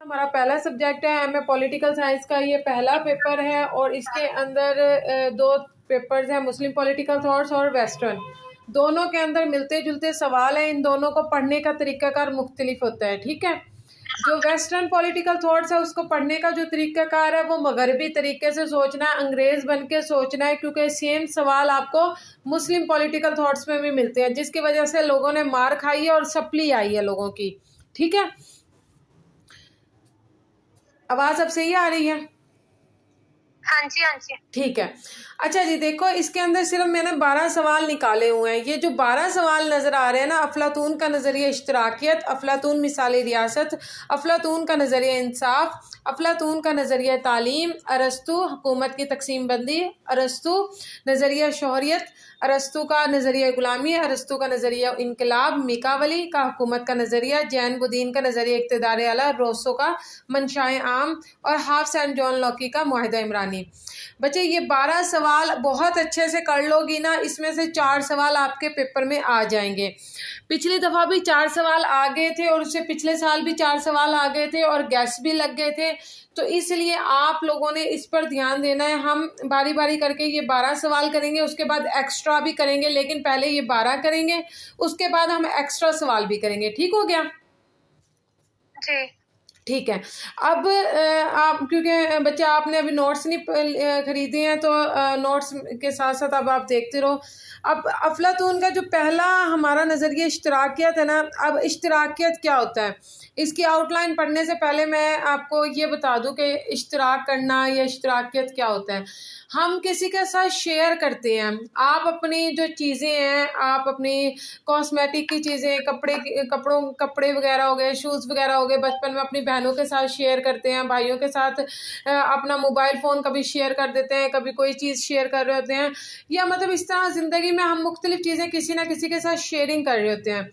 हमारा पहला सब्जेक्ट है एमए पॉलिटिकल साइंस का। ये पहला पेपर है और इसके अंदर दो पेपर्स हैं, मुस्लिम पॉलिटिकल थॉट्स और वेस्टर्न। दोनों के अंदर मिलते जुलते सवाल हैं। इन दोनों को पढ़ने का तरीकाकार मुख्तलिफ होता है, ठीक है। जो वेस्टर्न पॉलिटिकल थॉट्स है उसको पढ़ने का जो तरीकाकार है वो मगरबी तरीके से सोचना है, अंग्रेज बन के सोचना है, क्योंकि सेम सवाल आपको मुस्लिम पॉलिटिकल थॉट्स में भी मिलते हैं, जिसकी वजह से लोगों ने मार खाई है और सप्ली आई है लोगों की, ठीक है। आवाज अब सही आ रही है? हाँ जी, हाँ जी। ठीक है। अच्छा जी, देखो इसके अंदर सिर्फ मैंने 12 सवाल निकाले हुए हैं। ये जो 12 सवाल नजर आ रहे हैं ना, अफलातून का नजरिया इश्तराकियत, अफलातून मिसाली रियासत, अफलातून का नजरिया इंसाफ, अफलातून का नजरिया तालीम, अरस्तु हुकूमत की तकसीम बंदी, अरस्तु नजरिया शोहरियत, अरस्तु का नजरिया गुलामी, अरस्तु का नजरिया इनकलाब, मिकावली का हुकूमत का नजरिया, जैन बुदीन का नजरिया इक्तदार आला, रोसो का मंशाए आम और हाफ सेंट जॉन लॉकी का मुआहिदा इमरानी। बच्चे ये 12 सवाल बहुत अच्छे से कर लोगी ना, इसमें से 4 सवाल आपके पेपर में आ जाएंगे। पिछली दफ़ा भी 4 सवाल आ गए थे और उससे पिछले साल भी 4 सवाल आ गए थे और गैस भी लग गए थे। तो इसलिए आप लोगों ने इस पर ध्यान देना है। हम बारी बारी करके ये 12 सवाल करेंगे, उसके बाद एक्स्ट्रा भी करेंगे, लेकिन पहले ये 12 करेंगे, उसके बाद हम एक्स्ट्रा सवाल भी करेंगे। ठीक हो गया जी? ठीक है। अब आप, क्योंकि बच्चे आपने अभी नोट्स नहीं खरीदे हैं, तो नोट्स के साथ साथ अब आप देखते रहो। अब अफलातून का जो पहला हमारा नज़रिया इश्तराकियत है ना, अब इश्तराकियत क्या होता है, इसकी आउटलाइन पढ़ने से पहले मैं आपको ये बता दूं कि इश्तराक करना या इश्तराकियत क्या होता है। हम किसी के साथ शेयर करते हैं। आप अपनी जो चीज़ें हैं, आप अपनी कॉस्मेटिक की चीज़ें, कपड़े वगैरह हो गए, शूज़ वगैरह हो गए, बचपन में अपनी बहनों के साथ शेयर करते हैं, भाइयों के साथ अपना मोबाइल फ़ोन कभी शेयर कर देते हैं, कभी कोई चीज़ शेयर कर रहे होते हैं, या मतलब इस तरह ज़िंदगी में हम मुख्तलिफ चीज़ें किसी ना किसी के साथ शेयरिंग कर रहे होते हैं।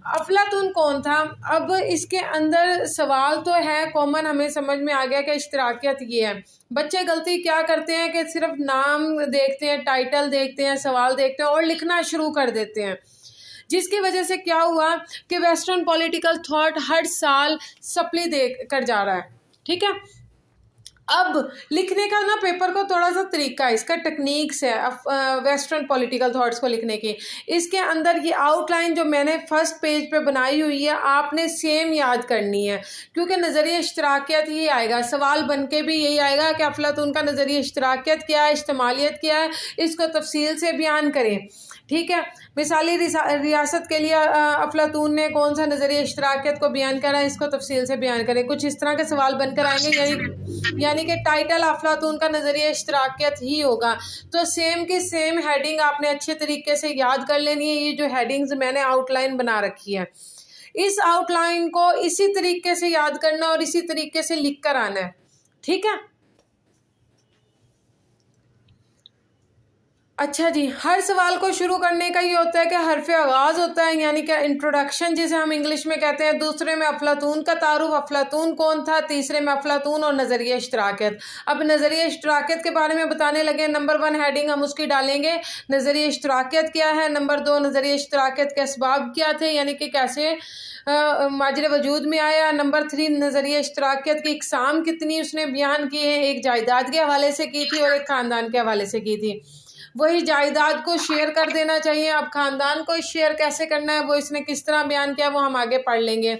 अफलातून कौन था? अब इसके अंदर सवाल तो है कॉमन, हमें समझ में आ गया कि इश्तराकियत ये है। बच्चे गलती क्या करते हैं कि सिर्फ नाम देखते हैं, टाइटल देखते हैं, सवाल देखते हैं और लिखना शुरू कर देते हैं, जिसकी वजह से क्या हुआ कि वेस्टर्न पॉलिटिकल थॉट हर साल सप्ली दे कर जा रहा है, ठीक है। अब लिखने का ना पेपर को थोड़ा सा तरीका है, इसका टेक्निक्स है वेस्टर्न पॉलिटिकल थॉट्स को लिखने की। इसके अंदर ये आउटलाइन जो मैंने फर्स्ट पेज पे बनाई हुई है, आपने सेम याद करनी है, क्योंकि नज़रिया इश्तराकियत ही आएगा, सवाल बन के भी यही आएगा कि अफलातून का नज़रिया इश्तराकियत क्या है, इज्तिमालियत क्या है, इसको तफसील से बयान करें, ठीक है। मिसाली रियासत के लिए अफलातून ने कौन सा नज़रिया इश्तराकियत को बयान करा है, इसको तफसील से बयान करें। कुछ इस तरह के सवाल बनकर आएंगे, यानी कि टाइटल अफलातून का नज़रिया इश्तराकियत ही होगा। तो सेम की सेम हेडिंग आपने अच्छे तरीके से याद कर लेनी है। ये जो हेडिंग्स मैंने आउटलाइन बना रखी है, इस आउटलाइन को इसी तरीके से याद करना और इसी तरीके से लिख कर आना है, ठीक है। अच्छा जी, हर सवाल को शुरू करने का ये होता है कि हरफ आगाज़ होता है, यानी कि इंट्रोडक्शन जिसे हम इंग्लिश में कहते हैं। दूसरे में अफलातून का तारुफ, अफलातून कौन था। तीसरे में अफलातून और नज़रिया इश्तराकियत। अब नज़रिया इश्तराकियत के बारे में बताने लगे। नंबर 1 हेडिंग हम उसकी डालेंगे, नज़रिया इश्तराकियत क्या है। नंबर 2 नज़रिया इश्तराकियत के असबाब क्या थे, यानी कि कैसे माजरे वजूद में आया। नंबर 3 नज़रिया इश्तराकियत की इकसाम कितनी उसने बयान की है, एक जायदाद के हवाले से की थी और एक ख़ानदान के हवाले से की थी। वही जायदाद को शेयर कर देना चाहिए। अब ख़ानदान को शेयर कैसे करना है, वो इसने किस तरह बयान किया, वो हम आगे पढ़ लेंगे।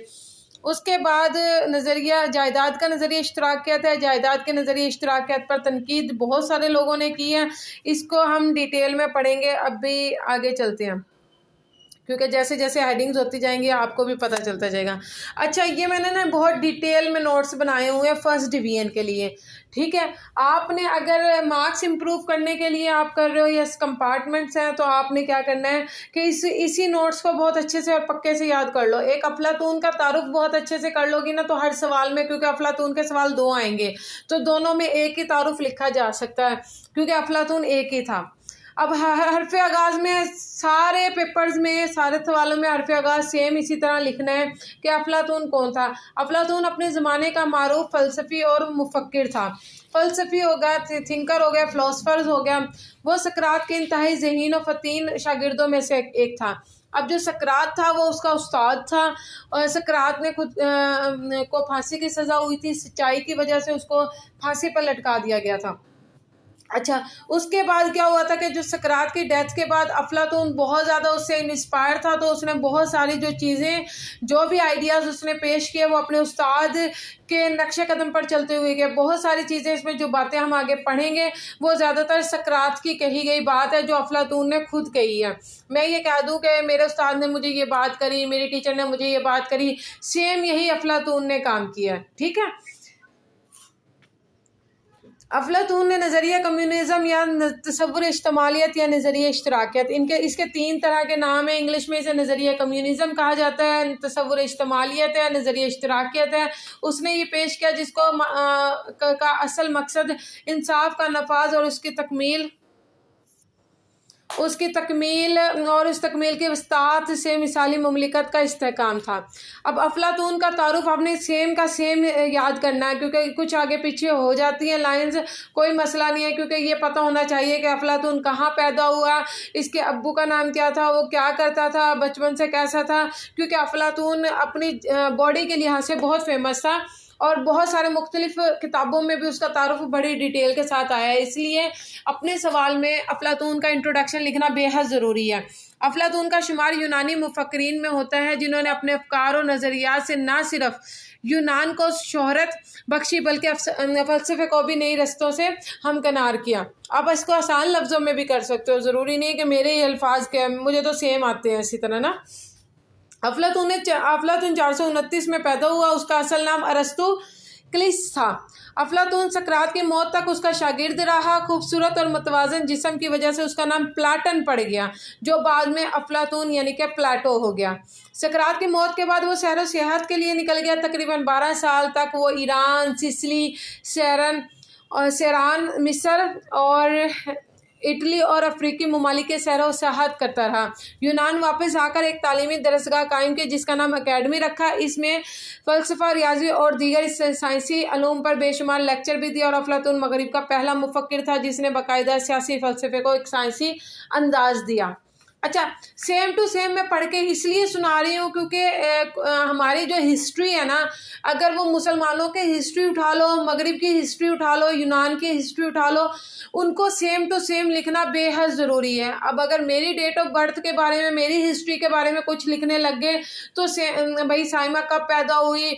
उसके बाद नज़रिया जायदाद का नज़रिया इश्तराकियत है। जायदाद के नज़रिया इश्तराकियत पर तनकीद बहुत सारे लोगों ने की है, इसको हम डिटेल में पढ़ेंगे। अब भी आगे चलते हैं, क्योंकि जैसे जैसे हेडिंग्स होती जाएंगी आपको भी पता चलता जाएगा। अच्छा, ये मैंने ना बहुत डिटेल में नोट्स बनाए हुए हैं फर्स्ट डिवीज़न के लिए, ठीक है। आपने अगर मार्क्स इंप्रूव करने के लिए आप कर रहे हो या कंपार्टमेंट्स हैं, तो आपने क्या करना है कि इसी नोट्स को बहुत अच्छे से और पक्के से याद कर लो। एक अफलातून का तारुफ बहुत अच्छे से कर लोगी ना, तो हर सवाल में, क्योंकि अफलातून के सवाल 2 आएंगे, तो दोनों में एक ही तारुफ लिखा जा सकता है, क्योंकि अफलातून एक ही था। अब हरफ आगाज़ में सारे पेपर्स में, सारे सवालों में हरफ आगाज़ सेम इसी तरह लिखना है कि अफलातून कौन था। अफलातून अपने ज़माने का मारूफ फ़लसफ़ी और मुफक्किर था। फ़लसफ़ी हो गया, थिंकर हो गया, फ़िलोसफ़र्स हो गया। वो सकरात के इंतहाई ज़हीन और फ़तीन शागिर्दों में से एक था। अब जो सकरात था वो उसका उस्ताद था, और सकरात ने खुद को फांसी की सज़ा हुई थी, सच्चाई की वजह से उसको फांसी पर लटका दिया गया था। अच्छा, उसके बाद क्या हुआ था कि जो सकरात की डेथ के बाद अफलातून बहुत ज़्यादा उससे इंस्पायर था, तो उसने बहुत सारी जो चीज़ें, जो भी आइडियाज़ उसने पेश किए वो अपने उस्ताद के नक्शे कदम पर चलते हुए गए। बहुत सारी चीज़ें इसमें जो बातें हम आगे पढ़ेंगे वो ज़्यादातर सकरात की कही गई बात है, जो अफलातून ने खुद कही है। मैं ये कह दूँ कि मेरे उस्ताद ने मुझे ये बात करी, मेरी टीचर ने मुझे ये बात करी, सेम यही अफलातून ने काम किया। ठीक है, अफलातून ने नज़रिया कम्युनिज़म या तसव्वुर इज्तिमालियत या नज़रिया इश्तराकियत, इसके 3 तरह के नाम हैं। इंग्लिश में इसे नज़रिया कम्युनिज़म कहा जाता है, तसव्वुर इज्तिमालियत है, नज़रिया इश्तराकियत है। उसने ये पेश किया जिसको का असल मकसद इंसाफ का नफाज और उसकी तकमील और उस तकमील के वस्तात से मिसाली ममलिकत का इस्तेहकाम था। अब अफलातून का तारुफ आपने सेम का सेम याद करना है, क्योंकि कुछ आगे पीछे हो जाती हैं लाइंस, कोई मसला नहीं है, क्योंकि ये पता होना चाहिए कि अफलातून कहाँ पैदा हुआ, इसके अब्बू का नाम क्या था, वो क्या करता था, बचपन से कैसा था। क्योंकि अफलातून अपनी बॉडी के लिहाज से बहुत फेमस था और बहुत सारे मुख्तलिफ किताबों में भी उसका तारुफ बड़ी डिटेल के साथ आया है, इसलिए अपने सवाल में अफलातून का इंट्रोडक्शन लिखना बेहद ज़रूरी है। अफलातून का शुमार यूनानी मुफक्किरीन में होता है जिन्होंने अपने अफकार और नज़रियात से ना सिर्फ यूनान को शोहरत बख्शी बल्कि फ़लसफ़े को भी नई रस्तों से हमकनार किया। आप इसको आसान लफ्ज़ों में भी कर सकते हो, ज़रूरी नहीं है कि मेरे ये अल्फाज के, मुझे तो सेम आते हैं इसी तरह ना। अफलातून 429 में पैदा हुआ, उसका असल नाम अरस्तु क्लिस था। अफलातून सकरात की मौत तक उसका शागिर्द रहा। खूबसूरत और मुतवाज़न जिस्म की वजह से उसका नाम प्लाटन पड़ गया, जो बाद में अफलातून यानी कि प्लाटो हो गया। सकरात की मौत के बाद वो सैर व सियाहत के लिए निकल गया। तकरीबन 12 साल तक वो ईरान, सिसिली, सेरान, मिस्र और इटली और अफ्रीकी ममालिक के सैर व सियाहत करता रहा। यूनान वापस आकर एक तालीमी दरसगाह कायम की जिसका नाम अकेडमी रखा। इसमें फ़लसफ़ा, रियाजी और दीगर साइंसी अलूम पर बेशुमार लेक्चर भी दिए और अफलातून मगरिब का पहला मुफक्किर था जिसने बाकायदा सियासी फ़लसफ़े को एक साइंसी अंदाज़ दिया। अच्छा, सेम टू सेम मैं पढ़ के इसलिए सुना रही हूँ क्योंकि हमारी जो हिस्ट्री है ना, अगर वो मुसलमानों के हिस्ट्री उठा लो, मगरिब की हिस्ट्री उठा लो, यूनान की हिस्ट्री उठा लो, उनको सेम टू सेम लिखना बेहद ज़रूरी है। अब अगर मेरी डेट ऑफ बर्थ के बारे में, मेरी हिस्ट्री के बारे में कुछ लिखने लग गए तो भाई साइमा कब पैदा हुई,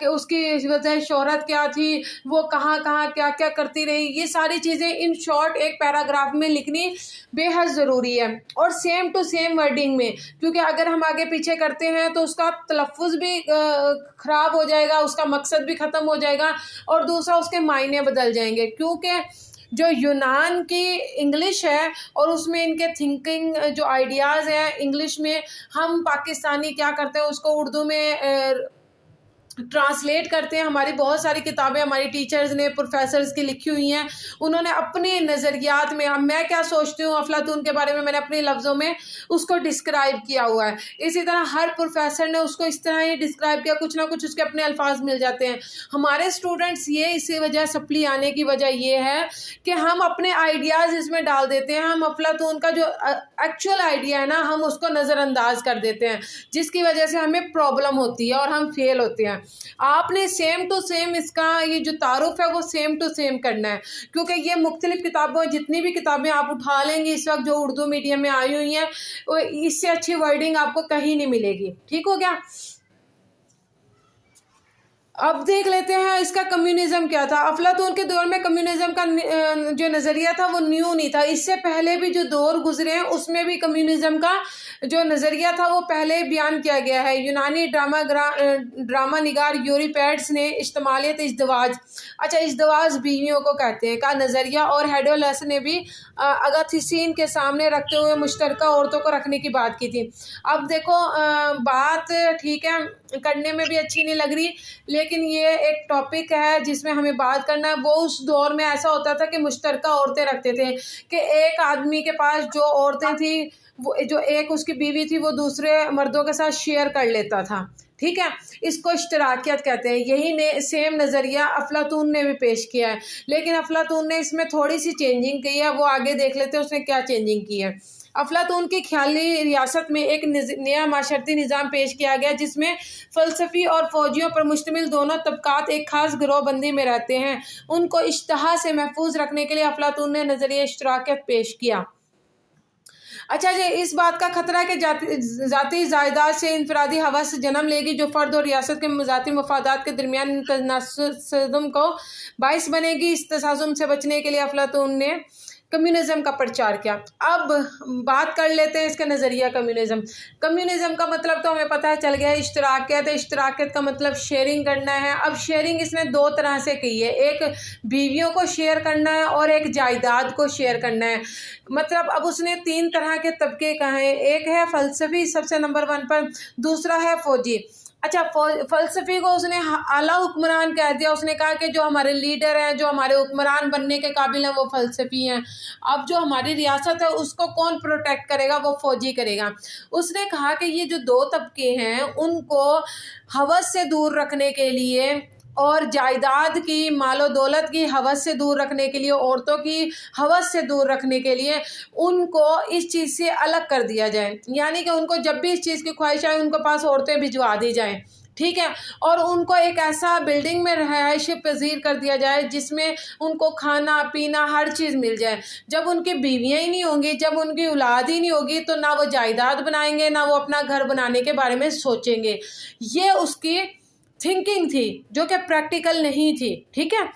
उसकी वजह शोहरत क्या थी, वो कहाँ कहाँ क्या क्या करती रही, ये सारी चीज़ें इन शॉर्ट एक पैराग्राफ में लिखनी बेहद ज़रूरी है और सेम टू सेम वर्डिंग में, क्योंकि अगर हम आगे पीछे करते हैं तो उसका तलफ़ुज़ भी ख़राब हो जाएगा, उसका मकसद भी ख़त्म हो जाएगा और दूसरा उसके मायने बदल जाएंगे। क्योंकि जो यूनान की इंग्लिश है और उसमें इनके थिंकिंग जो आइडियाज़ हैं इंग्लिश में, हम पाकिस्तानी क्या करते हैं उसको उर्दू में ट्रांसलेट करते हैं। हमारी बहुत सारी किताबें हमारी टीचर्स ने, प्रोफेसर्स की लिखी हुई हैं, उन्होंने अपने नज़रियात में, अब मैं क्या सोचती हूँ अफलातून के बारे में, मैंने अपने लफ्ज़ों में उसको डिस्क्राइब किया हुआ है। इसी तरह हर प्रोफेसर ने उसको इस तरह ही डिस्क्राइब किया, कुछ ना कुछ उसके अपने अल्फाज मिल जाते हैं। हमारे स्टूडेंट्स ये इसी वजह सप्ली आने की वजह ये है कि हम अपने आइडियाज़ इसमें डाल देते हैं, हम अफलातून का जो एक्चुअल आइडिया है ना, हम उसको नज़रअंदाज कर देते हैं, जिसकी वजह से हमें प्रॉब्लम होती है और हम फेल होते हैं। आपने सेम टू सेम इसका ये जो तारुफ है वो सेम टू सेम करना है, क्योंकि ये मुख्तलिफ किताबों, जितनी भी किताबें आप उठा लेंगे इस वक्त जो उर्दू मीडियम में आई हुई हैं, इससे अच्छी वर्डिंग आपको कहीं नहीं मिलेगी। ठीक हो गया। अब देख लेते हैं इसका कम्युनिज़म क्या था। अफलातून के दौर में कम्युनिज़म का जो नज़रिया था वो न्यू नहीं था, इससे पहले भी जो दौर गुजरे हैं उसमें भी कम्युनिज़म का जो नज़रिया था वो पहले बयान किया गया है। यूनानी ड्रामा निगार यूरिपेड्स ने इज्तिमालियत, इज़्दवाज, अच्छा इज़्दवाज बीवियों को कहते हैं, का नज़रिया और हेडोलस ने भी अगाथिसिन के सामने रखते हुए मुश्तरका औरतों को रखने की बात की थी। अब देखो बात ठीक है, करने में भी अच्छी नहीं लग रही, लेकिन ये एक टॉपिक है जिसमें हमें बात करना है। वो उस दौर में ऐसा होता था कि मुश्तरका औरतें रखते थे कि एक आदमी के पास जो औरतें थी, वो जो एक उसकी बीवी थी वो दूसरे मर्दों के साथ शेयर कर लेता था। ठीक है, इसको इश्तराकियत कहते हैं। यही सेम नज़रिया अफलातून ने भी पेश किया है, लेकिन अफलातून ने इसमें थोड़ी सी चेंजिंग की है। वो आगे देख लेते हैं उसने क्या चेंजिंग की है। अफलातून की ख्याली रियासत में एक नया माशरती निज़ाम पेश किया गया, जिसमें फ़लसफ़ी और फ़ौजियों पर मुश्तमिल दोनों तबकात एक ख़ास गिरोह बंदी में रहते हैं। उनको इश्तहा से महफूज रखने के लिए अफलातून ने नज़रिया इश्तराकियत पेश किया। अच्छा जी, इस बात का खतरा कि ज़ाती जायदाद से इनफरादी हवस जन्म लेगी, जो फ़र्द और रियासत के ज़ाती मफादात के दरमियान तनासुम को बाइस बनेगी। इस तसासुम से बचने के लिए अफलातून ने कम्युनिज़म का प्रचार किया। अब बात कर लेते हैं इसका नज़रिया कम्युनिज़म। कम्युनिज़म का मतलब तो हमें पता चल गया है, इश्तराकियत है। इश्तराकियत का मतलब शेयरिंग करना है। अब शेयरिंग इसने दो तरह से की है, एक बीवियों को शेयर करना है और एक जायदाद को शेयर करना है। मतलब अब उसने तीन तरह के तबके कहे, एक है फ़लसफ़ी सबसे नंबर 1 पर, दूसरा है फ़ौजी। अच्छा, फ़लसफ़ी को उसने आला हुक्मरान कह दिया। उसने कहा कि जो हमारे लीडर हैं, जो हमारे हुक्मरान बनने के काबिल हैं, वो फ़लसफ़ी हैं। अब जो हमारी रियासत है उसको कौन प्रोटेक्ट करेगा, वो फ़ौजी करेगा। उसने कहा कि ये जो दो तबके हैं उनको हवस से दूर रखने के लिए और जायदाद की, मालो दौलत की हवस से दूर रखने के लिए, औरतों की हवस से दूर रखने के लिए उनको इस चीज़ से अलग कर दिया जाए। यानी कि उनको जब भी इस चीज़ की ख्वाहिश आए उनके पास औरतें भिजवा दी जाएँ, ठीक है, और उनको एक ऐसा बिल्डिंग में रहायश पजीर कर दिया जाए जिसमें उनको खाना पीना हर चीज़ मिल जाए। जब उनकी बीवियाँ ही नहीं होंगी, जब उनकी औलाद ही नहीं होगी, तो ना वो जायदाद बनाएंगे, ना वो अपना घर बनाने के बारे में सोचेंगे। ये उसकी थिंकिंग थी जो कि प्रैक्टिकल नहीं थी, ठीक है।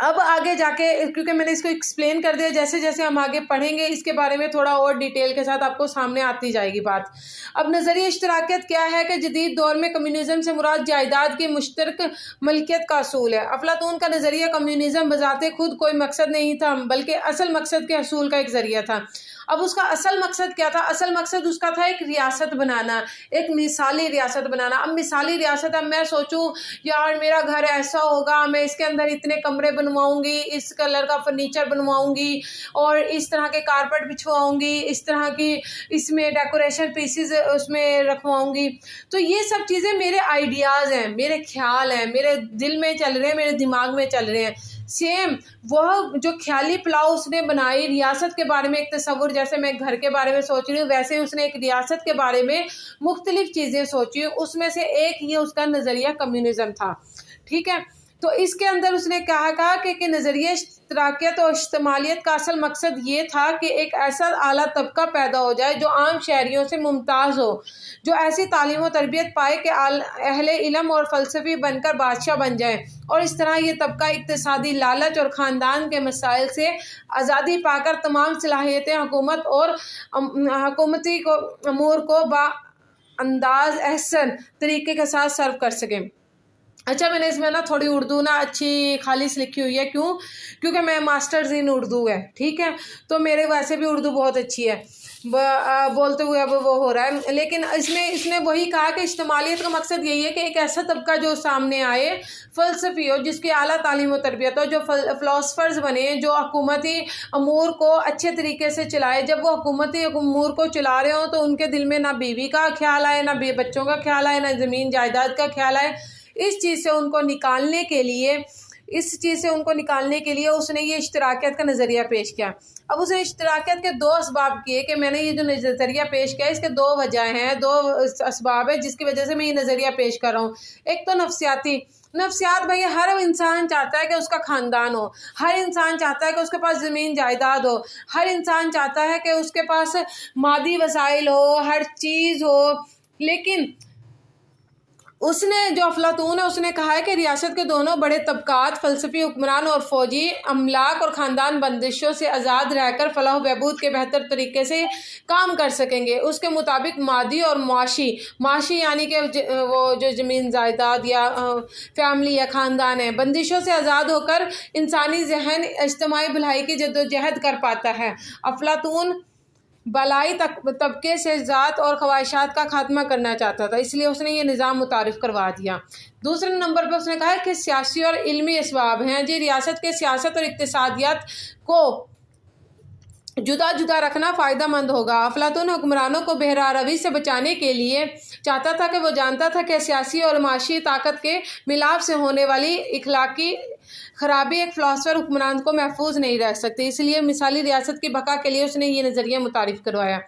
अब आगे जाके, क्योंकि मैंने इसको एक्सप्लेन कर दिया, जैसे जैसे हम आगे पढ़ेंगे इसके बारे में थोड़ा और डिटेल के साथ आपको सामने आती जाएगी बात। अब नज़रिया इश्तराकियत क्या है कि जदीद दौर में कम्युनिज़म से मुराद जायदाद की मुश्तरक मलकियत का असूल है। अफलातून का नज़रिया कम्युनिज़म बजाते खुद कोई मकसद नहीं था, बल्कि असल मकसद के हसूल का एक ज़रिया था। अब उसका असल मकसद क्या था? असल मकसद उसका था एक रियासत बनाना, एक मिसाली रियासत बनाना। अब मिसाली रियासत, अब मैं सोचूं यार मेरा घर ऐसा होगा, मैं इसके अंदर इतने कमरे बनवाऊंगी, इस कलर का फर्नीचर बनवाऊंगी और इस तरह के कारपेट बिछवाऊंगी, इस तरह की इसमें डेकोरेशन पीसेस उसमें रखवाऊंगी। तो ये सब चीज़ें मेरे आइडियाज़ हैं, मेरे ख्याल हैं, मेरे दिल में चल रहे हैं, मेरे दिमाग में चल रहे हैं। सेम वह जो ख्याली पुलाव उसने बनाई रियासत के बारे में, एक तस्वुर, जैसे मैं घर के बारे में सोच रही हूँ वैसे ही उसने एक रियासत के बारे में मुख्तलिफ चीज़ें सोची। उसमें से एक ये उसका नज़रिया कम्युनिज़म था, ठीक है। तो इसके अंदर उसने कहा कि नज़रिया इश्तराकियत और इज्तिमालियत का असल मकसद ये था कि एक ऐसा आला तबका पैदा हो जाए जो आम शहरियों से मुमताज़ हो, जो ऐसी तालीम और तरबियत पाए कि अहले इल्म और फ़लसफ़ी बनकर बादशाह बन जाए, और इस तरह ये तबका इक्तिसादी लालच और ख़ानदान के मसाइल से आज़ादी पाकर तमाम सलाहियतें हुकूमत और हुकूमती को अमूर को बाअंदाज़ अहसन तरीके के साथ सर्व कर सकें। अच्छा, मैंने इसमें ना थोड़ी उर्दू ना अच्छी खालिस लिखी हुई है। क्यों? क्योंकि मैं मास्टर्स इन उर्दू है, ठीक है, तो मेरे वैसे भी उर्दू बहुत अच्छी है, बोलते हुए अब वो हो रहा है। लेकिन इसने वही कहा कि इज्तिमालियत का मकसद यही है कि एक ऐसा तबका जो सामने आए, फ़लसफ़ी हो, जिसकी आला तालीम और तरबियत हो, जो फ़िलासफ़र्स बने, जो हुकूमती अमूर को अच्छे तरीके से चलाए। जब वो हुकूमती अमूर को चला रहे हो तो उनके दिल में ना बीवी का ख्याल आए, ना बच्चों का ख्याल आए, ना ज़मीन जायदाद का ख्याल आए। इस चीज़ से उनको निकालने के लिए उसने ये इश्तराकियत का नज़रिया पेश किया। अब उसने इश्तराकियत के दो असबाब किए कि मैंने ये जो नज़रिया पेश किया इसके दो वजह हैं, दो असबाब है जिसकी वजह से मैं ये नज़रिया पेश कर रहा हूँ। एक तो नफ्सियात भाई, हर इंसान चाहता है कि उसका ख़ानदान हो, हर इंसान चाहता है कि उसके पास ज़मीन जायदाद हो, हर इंसान चाहता है कि उसके पास मादी वसाइल हो, हर चीज़ हो। लेकिन उसने, जो अफलातून है, उसने कहा है कि रियासत के दोनों बड़े तबकात, फ़लसफ़ी हुक्मरान और फ़ौजी, अमलाक और ख़ानदान बंदिशों से आज़ाद रहकर फ़लाह बहबूद के बेहतर तरीके से काम कर सकेंगे। उसके मुताबिक मादी और माशी यानी कि वो जो ज़मीन जायदाद या फैमिली या ख़ानदान है, बंदिशों से आज़ाद होकर इंसानी जहन इज्तिमाई भलाई की जद्दोजहद कर पाता है। अफलातून बलाई तबके से ज़ात और ख्वाहिशात का खात्मा करना चाहता था, इसलिए उसने ये निज़ाम मुतारिफ़ करवा दिया। दूसरे नंबर पर उसने कहा है कि सियासी और इल्मी असबाब हैं जी रियासत के सियासत और इक्तिसादियात को जुदा जुदा रखना फ़ायदेमंद होगा। अफलातून हुक्मरानों को बहरा रवी से बचाने के लिए चाहता था कि वो जानता था कि सियासी और माशी ताकत के मिलाप से होने वाली इखलाकी खराबी एक फ़िलासफ़र हुक्मरान को महफूज नहीं रह सकती, इसलिए मिसाली रियासत की बका के लिए उसने ये नज़रिया मुतारिफ़ करवाया।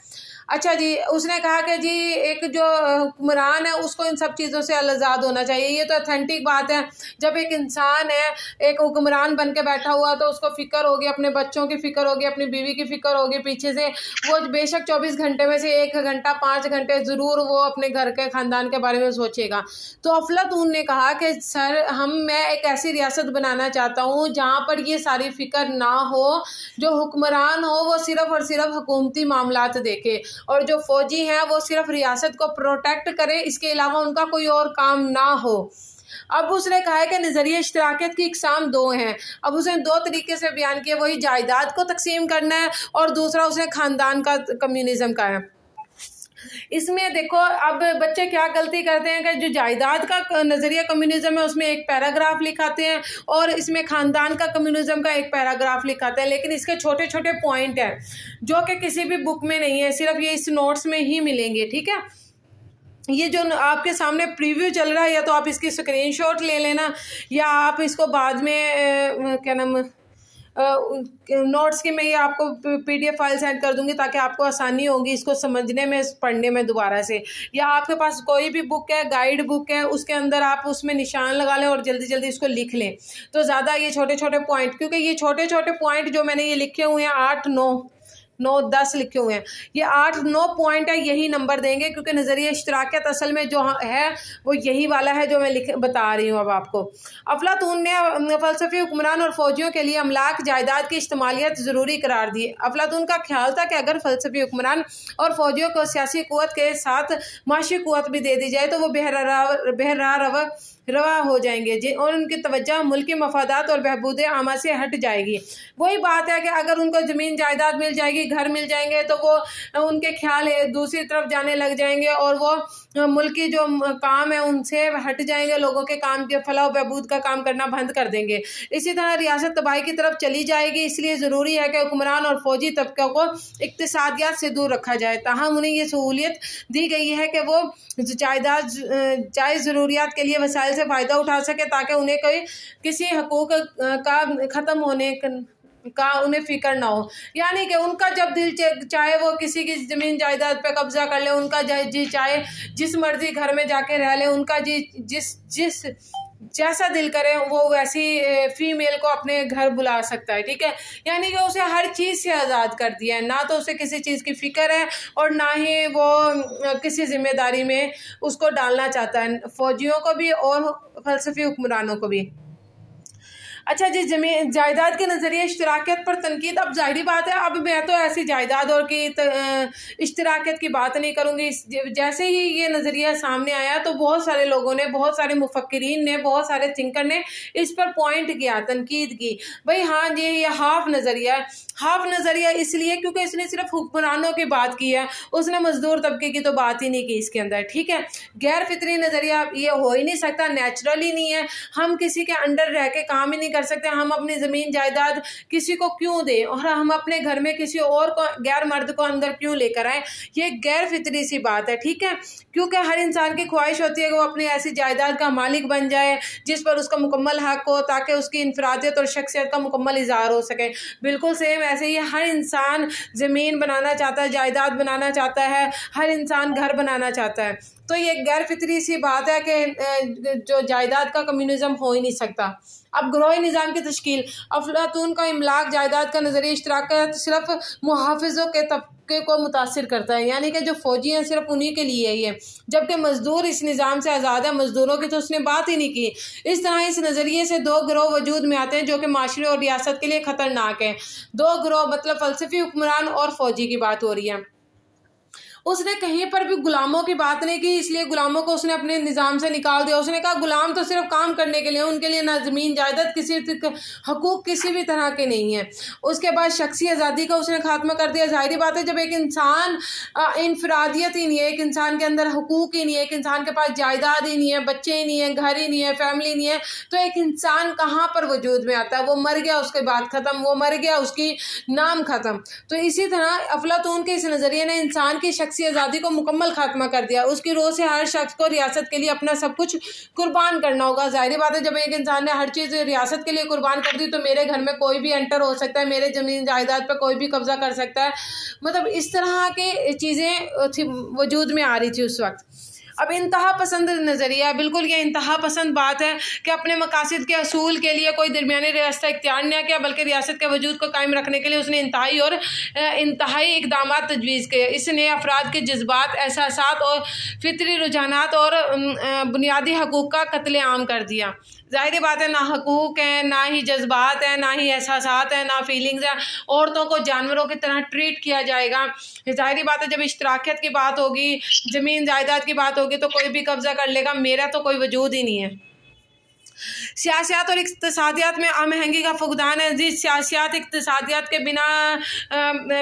अच्छा जी, उसने कहा कि जी एक जो हुक्मरान है उसको इन सब चीज़ों से आज़ाद होना चाहिए। ये तो ऑथेंटिक बात है। जब एक इंसान है एक हुक्मरान बन के बैठा हुआ तो उसको फ़िक्र होगी, अपने बच्चों की फ़िक्र होगी, अपनी बीवी की फ़िक्र होगी पीछे से। वो बेशक 24 घंटे में से 1 घंटा 5 घंटे ज़रूर वो अपने घर के ख़ानदान के बारे में सोचेगा। तो अफलातून ने कहा कि सर मैं एक ऐसी रियासत बनाना चाहता हूँ जहाँ पर ये सारी फ़िक्र ना हो, जो हुक्मरान हो वो सिर्फ़ और सिर्फ हुकूमती मामलात देखे और जो फ़ौजी हैं वो सिर्फ रियासत को प्रोटेक्ट करें, इसके अलावा उनका कोई और काम ना हो। अब उसने कहा है कि नज़रिया इश्तराकियत की इकसाम 2 हैं। अब उसने 2 तरीके से बयान किया, वही जायदाद को तकसीम करना है और दूसरा उसने ख़ानदान का कम्युनिज़म का है। इसमें देखो अब बच्चे क्या गलती करते हैं कि जो जायदाद का नज़रिया कम्युनिज़म है उसमें एक पैराग्राफ लिखाते हैं और इसमें ख़ानदान का कम्युनिज़म का एक पैराग्राफ लिखाते हैं, लेकिन इसके छोटे छोटे पॉइंट हैं जो कि किसी भी बुक में नहीं है, सिर्फ ये इस नोट्स में ही मिलेंगे। ठीक है, ये जो आपके सामने प्रीव्यू चल रहा है या तो आप इसकी स्क्रीनशॉट ले लेना या आप इसको बाद में क्या नाम नोट्स की मैं ये आपको PDF फाइल सेंड कर दूंगी ताकि आपको आसानी होगी इसको समझने में, पढ़ने में दोबारा से। या आपके पास कोई भी बुक है, गाइड बुक है, उसके अंदर आप उसमें निशान लगा लें और जल्दी जल्दी इसको लिख लें तो ज़्यादा ये छोटे छोटे पॉइंट, क्योंकि ये छोटे छोटे पॉइंट जो मैंने ये लिखे हुए हैं 8 9 10 लिखे हुए हैं, ये 8-9 पॉइंट है, यही नंबर देंगे क्योंकि नज़रिया इश्तराकियत असल में जो है वो यही वाला है जो मैं बता रही हूँ अब आपको। अफलातून ने फ़लसफ़ी हुक्मरान और फ़ौजियों के लिए अमलाक जायदाद की इस्तेमालियत ज़रूरी करार दी। अफलातून का ख्याल था कि अगर फ़लसफ़ी हुक्मरान और फ़ौजियों को सियासी क़ुव्वत के साथ माशी क़ुव्वत भी दे दी जाए तो वो बहरा रवा हो जाएंगे और उनकी तवज्जो मुल्की मफादात और बहबूद आमा से हट जाएगी। वही बात है कि अगर उनको ज़मीन जायदाद मिल जाएगी, घर मिल जाएंगे तो वो उनके ख्याल दूसरी तरफ जाने लग जाएंगे और वो मुल्की जो काम है उनसे हट जाएंगे, लोगों के काम के फलाह बहबूद का काम करना बंद कर देंगे। इसी तरह रियासत तबाही की तरफ चली जाएगी। इसलिए ज़रूरी है कि हुक्मरान और फ़ौजी तबक़ों को इक़्तिसादियात से दूर रखा जाए। ताहम उन्हें ये सहूलियत दी गई है कि वो जायदाद जायज़ ज़रूरियात के लिए वसाइल से फ़ायदा उठा सके ताकि उन्हें कोई किसी हकूक़ का ख़त्म होने का उन्हें फ़िक्र ना हो। यानी कि उनका जब दिल चाहे वो किसी की ज़मीन जायदाद पे कब्ज़ा कर ले, उनका जी चाहे जिस मर्ज़ी घर में जाके रह ले, उनका जी जिस जैसा दिल करे वो वैसी फ़ीमेल को अपने घर बुला सकता है। ठीक है, यानी कि उसे हर चीज़ से आज़ाद कर दिया है, ना तो उसे किसी चीज़ की फ़िक्र है और ना ही वो किसी ज़िम्मेदारी में उसको डालना चाहता है, फ़ौजियों को भी और फ़लसफ़ी हुक्मरानों को भी। अच्छा जी, ज़मीन जायदाद के नज़रिए इश्तराकियत पर तनकीद। अब ज़ाहिरी बात है, अब मैं तो ऐसी जायदाद और की इश्तराकियत की बात नहीं करूँगी। जैसे ही ये नज़रिया सामने आया तो बहुत सारे लोगों ने, बहुत सारे मुफक्किरीन ने, बहुत सारे थिंकर ने इस पर पॉइंट किया, तनकीद की। भाई हाँ जी, ये हाफ नज़रिया है। हाफ नज़रिया इसलिए क्योंकि इसने सिर्फ हुक्मरानों की बात की है, उसने मजदूर तबके की तो बात ही नहीं की इसके अंदर। ठीक है, गैर फितरी नज़रिया ये हो ही नहीं सकता, नेचुरल ही नहीं है। हम किसी के अंडर रह के काम ही नहीं कर सकते। हम अपनी ज़मीन जायदाद किसी को क्यों दें और हम अपने घर में किसी और को, गैर मर्द को अंदर क्यों लेकर आए? ये गैर फितरी सी बात है। ठीक है, क्योंकि हर इंसान की ख्वाहिश होती है कि वो अपनी ऐसी जायदाद का मालिक बन जाए जिस पर उसका मुकम्मल हक हो, ताकि उसकी इनफरादियत और शख्सियत का मुकम्मल इज़हार हो सके। बिल्कुल सेम ऐसे ही हर इंसान ज़मीन बनाना चाहता है, जायदाद बनाना चाहता है, हर इंसान घर बनाना चाहता है। तो ये गैर फितरी सी बात है कि जो जायदाद का कम्युनिज़म हो ही नहीं सकता। अब ग्रोही निज़ाम की तश्कील। अफलातून का इमलाक जायदाद का नज़रिया इश्तराक सिर्फ मुहाफ़िज़ों के तबके को मुतासिर करता है, यानी कि जो फ़ौजी हैं सिर्फ उन्हीं के लिए ही है, जबकि मज़दूर इस निज़ाम से आज़ाद है। मज़दूरों की तो उसने बात ही नहीं की। इस तरह इस नज़रिए से 2 गिरोह वजूद में आते हैं जो कि माशरे और रियासत के लिए ख़तरनाक हैं। 2 गिरोह मतलब फ़लसफ़ी हुक्मरान और फ़ौजी की बात हो रही है। उसने कहीं पर भी गुलामों की बात नहीं की, इसलिए गुलामों को उसने अपने निज़ाम से निकाल दिया। उसने कहा गुलाम तो सिर्फ काम करने के लिए, उनके लिए ना ज़मीन जायदाद किसी हकूक़ किसी भी तरह के नहीं है। उसके बाद शख्सी आज़ादी का उसने खात्मा कर दिया। ज़ाहिर बात है जब एक इंसान इनफरादियत ही नहीं है, एक इंसान के अंदर हकूक़ ही नहीं है, एक इंसान के पास जायदाद ही नहीं है, बच्चे ही नहीं है, घर ही नहीं है, फैमिली नहीं है, तो एक इंसान कहाँ पर वजूद में आता है? वो मर गया, उसके बाद ख़त्म, वो मर गया, उसकी नाम ख़त्म। तो इसी तरह अफलातून के इस नज़रिए ने इंसान की शख्सी आज़ादी को मुकम्मल खात्मा कर दिया। उसकी रोह से हर शख्स को रियासत के लिए अपना सब कुछ कुर्बान करना होगा। ज़ाहिर बात है जब एक इंसान ने हर चीज़ रियासत के लिए कुर्बान कर दी तो मेरे घर में कोई भी एंटर हो सकता है, मेरे ज़मीन जायदाद पर कोई भी कब्ज़ा कर सकता है। मतलब इस तरह की चीज़ें वजूद में आ रही थी उस वक्त। अब इंतहा पसंद नज़रिया, बिल्कुल ये इंतहा पसंद बात है कि अपने मकासद के असूल के लिए कोई दरमियानी रास्ता इख्तियार नहीं किया, बल्कि रियासत के वजूद को कायम रखने के लिए उसने इंतहाई इकदाम तजवीज़ किए। इसने अफराद के जज्बात, एहसासात और फितरी रुझानात और बुनियादी हकूक़ का कत्लेआम कर दिया। ज़ाहिर बात है ना हकूक़ हैं, ना ही जज्बात हैं, ना ही एहसासात हैं, ना फीलिंग्स हैं। औरतों को जानवरों की तरह ट्रीट किया जाएगा। ज़ाहिर बात है जब इश्तराकियत की बात होगी, ज़मीन जायदाद की बात होगी तो कोई भी कब्ज़ा कर लेगा, मेरा तो कोई वजूद ही नहीं है। सियासत और इक़्तिसादियात में महंगी का फुकदान है जी। सियासत इक़्तिसादियात के बिना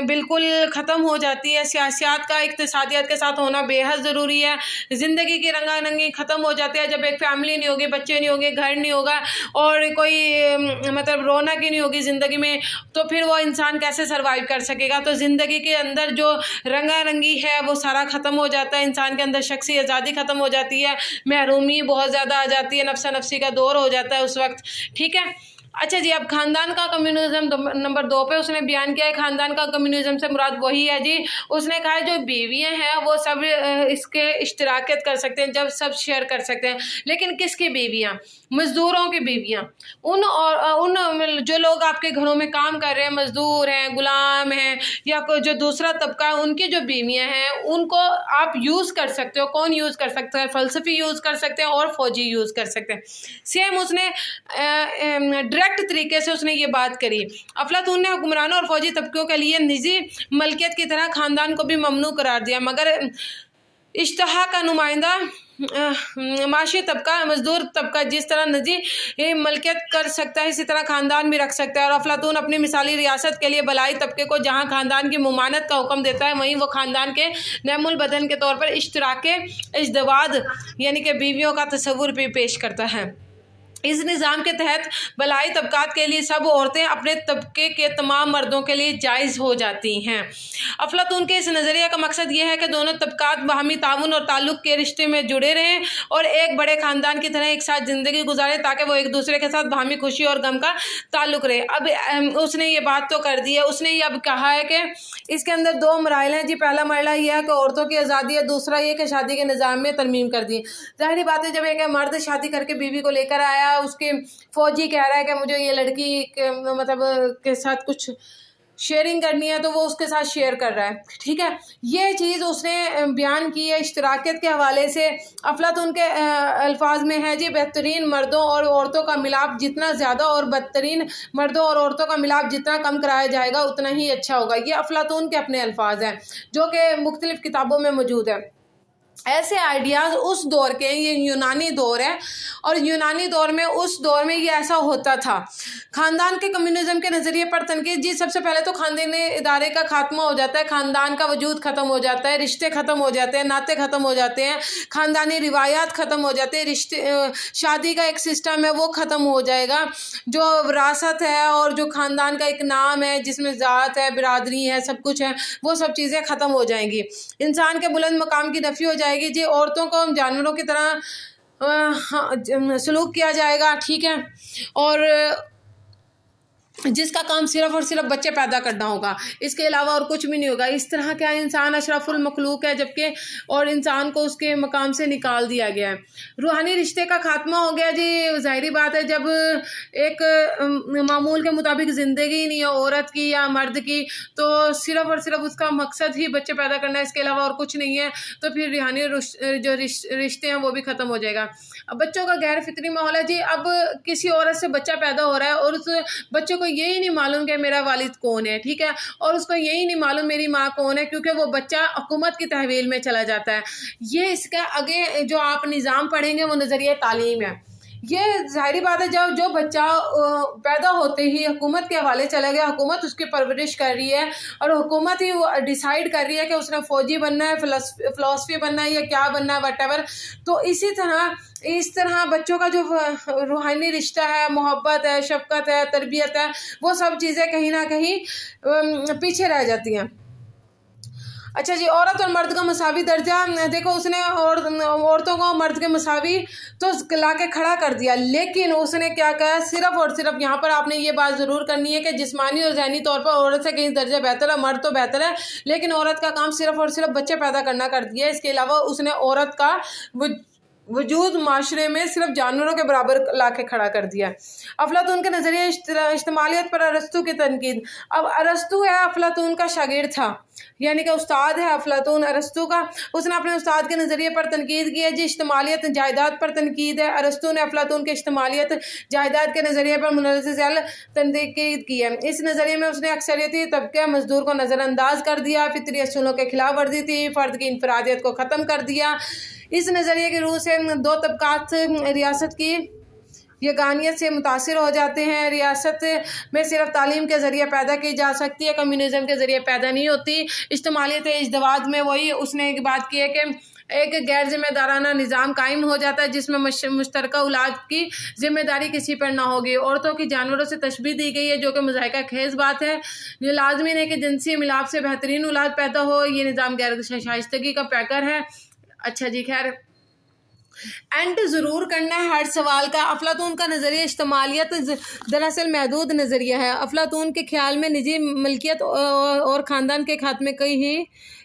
बिल्कुल ख़त्म हो जाती है। सियासत का इक़्तिसादियात के साथ होना बेहद ज़रूरी है। ज़िंदगी की रंगारंगी ख़त्म हो जाती है जब एक फैमिली नहीं होगी, बच्चे नहीं होंगे, घर नहीं होगा और कोई मतलब रौनक ही नहीं होगी ज़िंदगी में, तो फिर वो इंसान कैसे सर्वाइव कर सकेगा। तो ज़िंदगी के अंदर जो रंगारंगी है वो सारा ख़त्म हो जाता है। इंसान के अंदर शख्सी आज़ादी ख़त्म हो जाती है, महरूमी बहुत ज़्यादा आ जाती है, नफ्सा नफ्सी का दौर हो जाता है उस वक्त। ठीक है, अच्छा जी। अब ख़ानदान का कम्युनिज़म नंबर 2 पे उसने बयान किया है। ख़ानदान का कम्युनिज़म से मुराद वही है जी, उसने कहा है जो बीवियाँ हैं वो सब इसके इश्तराकियत कर सकते हैं, जब सब शेयर कर सकते हैं। लेकिन किसकी बीवियाँ? मज़दूरों की बीवियाँ। उन जो लोग आपके घरों में काम कर रहे हैं, मज़दूर हैं, गुलाम हैं या कोई जो दूसरा तबका है, उनकी जो बीवियाँ हैं उनको आप यूज़ कर सकते हो। कौन यूज़ कर सकता है? फ़लसफ़ी यूज़ कर सकते हैं और फ़ौजी यूज़ कर सकते हैं। सेम उसने डायरेक्ट तरीके से उसने ये बात करी। अफलातून ने हुक्मरानों और फ़ौजी तबकों के लिए निजी मलकियत की तरह ख़ानदान को भी ममनू करार दिया, मगर इश्तहा का नुमाइंदा माशी तबका, मजदूर तबका जिस तरह निजी मलकियत कर सकता है इसी तरह ख़ानदान भी रख सकता है। और अफलातून अपनी मिसाली रियासत के लिए बलाई तबके को जहाँ ख़ानदान की मुमानत का हुक्म देता है, वहीं वो ख़ानदान के नैमुल बदन के तौर पर इश्तराके इज़्दवाज यानी कि बीवियों का तस्वुर भी पेश करता है। इस निज़ाम के तहत बलाई तबकात के लिए सब औरतें अपने तबके के तमाम मर्दों के लिए जायज़ हो जाती हैं। अफलातून के इस नज़रिया का मकसद ये है कि दोनों तबकात बाहमी ताउन और ताल्लुक़ के रिश्ते में जुड़े रहें और एक बड़े ख़ानदान की तरह एक साथ ज़िंदगी गुजारें, ताकि वो एक दूसरे के साथ बाहमी खुशी और गम का ताल्लुक़ रहे। अब उसने ये बात तो कर दी है, उसने ये अब कहा है कि इसके अंदर 2 मराइल हैं जी। पहला मरला ये है कि औरतों की आज़ादी है, दूसरा ये कि शादी के निज़ाम में तरमीम कर दी। ज़ाहिर बात है जब एक मर्द शादी करके बीवी को लेकर आया, उसके फौजी कह रहा है कि मुझे ये लड़की के मतलब के साथ कुछ शेयरिंग करनी है, तो वो उसके साथ शेयर कर रहा है। ठीक है, ये चीज़ उसने बयान की है इश्तराकियत के हवाले से। अफलातून के अल्फाज में है जी, बेहतरीन मर्दों और औरतों का मिलाप जितना ज़्यादा और बदतरीन मर्दों और औरतों का मिलाप जितना कम कराया जाएगा उतना ही अच्छा होगा। ये अफलातून के अपने अल्फाज हैं जो कि मुख्तलिफ़ किताबों में मौजूद है। ऐसे आइडियाज़ उस दौर के, ये यूनानी दौर है और यूनानी दौर में उस दौर में ये ऐसा होता था। ख़ानदान के कम्युनिज़म के नज़रिए पर तनकीद जी, सबसे पहले तो ख़ानदानी इदारे का खात्मा हो जाता है, ख़ानदान का वजूद ख़त्म हो जाता है, रिश्ते ख़त्म हो जाते हैं, नाते ख़त्म हो जाते हैं, ख़ानदानी रिवायात ख़त्म हो जाते हैं, रिश्ते शादी का एक सिस्टम है वो ख़त्म हो जाएगा। जो विरासत है और जो ख़ानदान का एक नाम है जिसमें ज़ात है, बिरादरी है, सब कुछ है, वो सब चीज़ें ख़त्म हो जाएंगी। इंसान के बुलंद मकाम की नफ़ी हो जाएगी जी। औरतों को जानवरों की तरह सलूक किया जाएगा। ठीक है, और जिसका काम सिर्फ और सिर्फ बच्चे पैदा करना होगा, इसके अलावा और कुछ भी नहीं होगा। इस तरह क्या इंसान अशरफुल मखलूक है, जबकि और इंसान को उसके मकाम से निकाल दिया गया है। रूहानी रिश्ते का खात्मा हो गया जी। ज़ाहिरी बात है जब एक मामूल के मुताबिक ज़िंदगी नहीं है औरत की या मर्द की, तो सिर्फ और सिर्फ उसका मकसद ही बच्चे पैदा करना है, इसके अलावा और कुछ नहीं है, तो फिर रूहानी जो रिश्ते हैं वो भी ख़त्म हो जाएगा। अब बच्चों का गैर फितरी माहौल है जी। अब किसी औरत से बच्चा पैदा हो रहा है और उस बच्चे को यही नहीं मालूम कि मेरा वालिद कौन है, ठीक है, और उसको यही नहीं मालूम मेरी माँ कौन है, क्योंकि वो बच्चा हुकूमत की तहवील में चला जाता है। ये इसका आगे जो आप निज़ाम पढ़ेंगे वो नज़रिया तालीम है। ये ज़ाहिरी बात है, जब जो बच्चा पैदा होते ही हुकूमत के हवाले चला गया, हुकूमत उसकी परवरिश कर रही है और हुकूमत ही डिसाइड कर रही है कि उसने फ़ौजी बनना है, फ़िलासफ़ी बनना है या क्या बनना है, वटेवर। तो इस तरह बच्चों का जो रूहानी रिश्ता है, मोहब्बत है, शफ़क़त है, तरबियत है, वो सब चीज़ें कहीं ना कहीं पीछे रह जाती हैं। अच्छा जी, औरत और मर्द का मसावी दर्जा, देखो उसने औरतों को मर्द के मसावी तो ला के खड़ा कर दिया, लेकिन उसने क्या कहा, सिर्फ और सिर्फ यहाँ पर आपने ये बात ज़रूर करनी है कि जिस्मानी और ज़हनी तौर पर औरत से कहीं दर्जा बेहतर है, मर्द तो बेहतर है, लेकिन औरत का काम सिर्फ और सिर्फ बच्चे पैदा करना कर दिया। इसके अलावा उसने औरत का वजूद माशरे में सिर्फ जानवरों के बराबर ला के खड़ा कर दिया। अफलातून के नज़रिए इज्तिमालियत पर अरस्तू की तनकीद। अब अरस्तू है अफलातून का शागिर्द था, यानी कि उस्ताद है अफलातून अरस्तू का। उसने अपने उस्ताद के नज़रिए पर तनकीद की है जी। इज्तिमालियत जायदाद पर तनकीद है। अरस्तू ने अफलातून के इज्तिमालियत जायदाद के नज़रिए पर मुनज़्ज़ल तनकीद की है। इस नज़रिए में उसने अक्सरियती तबके मजदूर को नज़रअंदाज कर दिया, फितरी असूलों के खिलाफ वर्जी थी, फ़र्द की इनफरादियत को ख़त्म कर दिया। इस नज़रिए की रूह से दो तबकात रियासत की यगानियत से मुतासिर हो जाते हैं। रियासत में सिर्फ तालीम के ज़रिए पैदा की जा सकती है, कम्युनिज़म के ज़रिए पैदा नहीं होती। इज्तिमालियत इज़्दिवाज में वही उसने एक बात की है कि एक गैर जिम्मेदाराना निज़ाम कायम हो जाता है जिसमें मुश्तरका औलाद की जिम्मेदारी किसी पर ना होगी। औरतों की जानवरों से तशबीह दी गई है, जो कि मुज़ाहिका खेज़ बात है। ये लाजमी है कि जिनसी मिलाप से बेहतरीन औलाद पैदा हो। ये निज़ाम गैर शाइस्तगी का पैकर है। अच्छा जी, खैर एंड ज़रूर करना है हर सवाल का। अफलातून का नज़रिया इज्तिमालियत दरअसल महदूद नज़रिया है। अफलातून के ख्याल में निजी मलकियत और ख़ानदान के खात्मे की ही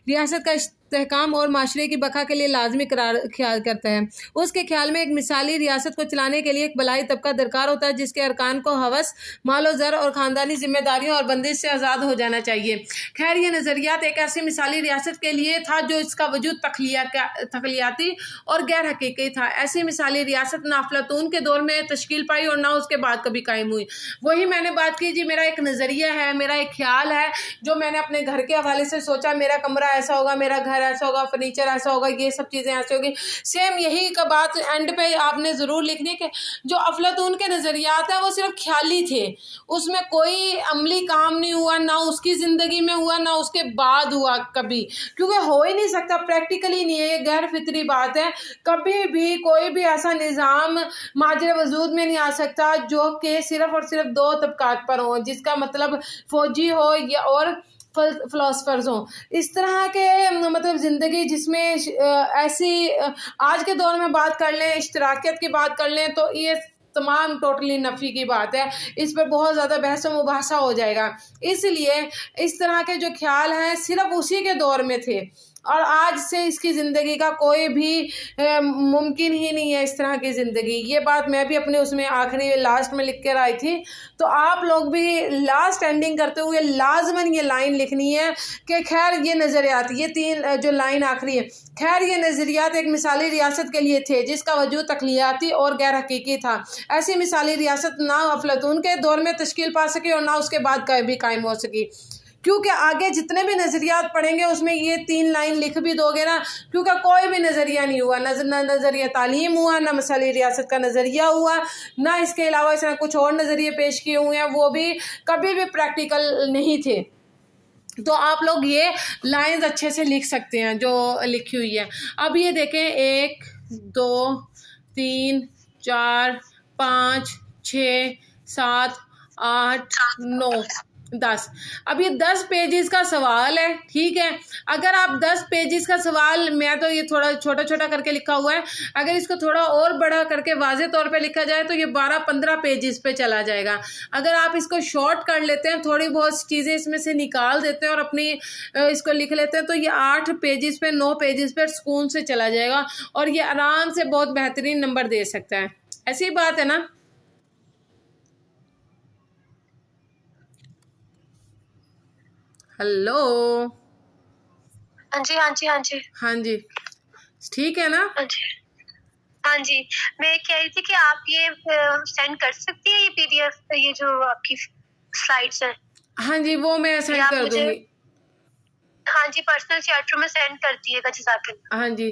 रियासत का इस्तेहकाम और माशरे की बका के लिए लाजमी करार ख्याल करता है। उसके ख्याल में एक मिसाली रियासत को चलाने के लिए एक बलाई तबका दरकार होता है जिसके अरकान को हवस, मालो ज़र और ख़ानदानी जिम्मेदारियों और बंदिश से आज़ाद हो जाना चाहिए। खैर ये नज़रियात एक ऐसी मिसाली रियासत के लिए था जो इसका वजूद तख्लियाती और गैर हकीकी था। ऐसी मिसाली रियासत ना अफलातून के दौर में तश्कील पाई और ना उसके बाद कभी कायम हुई। वही मैंने बात की जी, मेरा एक नज़रिया है, मेरा एक ख्याल है जो मैंने अपने घर के हवाले से सोचा, मेरा कमरा ऐसा होगा, मेरा घर ऐसा होगा, फर्नीचर ऐसा होगा, ये सब चीज़ें ऐसी होगी। सेम यही का बात एंड पे आपने ज़रूर लिखनी कि जो अफलातून के नज़रियात हैं वो सिर्फ ख्याली थे, उसमें कोई अमली काम नहीं हुआ, ना उसकी ज़िंदगी में हुआ ना उसके बाद हुआ कभी, क्योंकि हो ही नहीं सकता, प्रैक्टिकली नहीं है, ये गैर फितरी बात है। कभी भी कोई भी ऐसा निज़ाम माजरे वजूद में नहीं आ सकता जो कि सिर्फ और सिर्फ दो तबकात पर हो, जिसका मतलब फ़ौजी हो या और फ़िलासफ़र्स हों। इस तरह के मतलब ज़िंदगी जिसमें ऐसी आज के दौर में बात कर लें, इश्तराकियत की बात कर लें, तो ये तमाम टोटली नफ़ी की बात है। इस पर बहुत ज़्यादा बहस व मुबाहसा हो जाएगा। इसलिए इस तरह के जो ख्याल हैं सिर्फ उसी के दौर में थे और आज से इसकी ज़िंदगी का कोई भी मुमकिन ही नहीं है, इस तरह की ज़िंदगी। ये बात मैं भी अपने उसमें आखिरी लास्ट में लिख कर आई थी, तो आप लोग भी लास्ट एंडिंग करते हुए लाजमन ये लाइन लिखनी है कि खैर ये नज़रियात, ये तीन जो लाइन आखिरी है, खैर ये नज़रियात एक मिसाली रियासत के लिए थे जिसका वजूद तख्लियाती और गैर हकीकी था। ऐसी मिसाली रियासत ना अफलातून के दौर में तश्कील पा सकी और ना उसके बाद कभी कायम हो सकी, क्योंकि आगे जितने भी नज़रियात पढ़ेंगे उसमें ये तीन लाइन लिख भी दोगे ना, क्योंकि कोई भी नज़रिया नहीं हुआ, ना नज़रिया तालीम हुआ, ना मिसाली रियासत का नज़रिया हुआ, ना इसके अलावा इसने कुछ और नज़रिए पेश किए हुए हैं, वो भी कभी भी प्रैक्टिकल नहीं थे। तो आप लोग ये लाइंस अच्छे से लिख सकते हैं जो लिखी हुई है। अब ये देखें 1 2 3 4 5 6 7 8 9 10। अब ये 10 पेजेस का सवाल है, ठीक है। अगर आप 10 पेजेस का सवाल, मैं तो ये थोड़ा छोटा छोटा करके लिखा हुआ है, अगर इसको थोड़ा और बड़ा करके वाज़े तौर पे लिखा जाए तो ये 12-15 पेजेस पे चला जाएगा। अगर आप इसको शॉर्ट कर लेते हैं, थोड़ी बहुत चीज़ें इसमें से निकाल देते हैं और अपनी इसको लिख लेते हैं, तो ये 8 पेजेस पे 9 पेजेस पे सुकून से चला जाएगा और ये आराम से बहुत बेहतरीन नंबर दे सकता है। ऐसी बात है ना। हेलो। हाँ जी हाँ जी हाँ जी हाँ जी, ठीक है ना। हाँ जी हाँ जी, मैं कह रही थी कि आप ये सेंड कर सकती है ये पीडीएफ, ये जो आपकी स्लाइड्स हैं, हाँ जी, वो मैं या सेंड आप कर मुझे, दूंगी। हाँ जी, पर्सनल चैट में सेंड कर दिएगा, जज़ाकल्लाह। हाँ जी,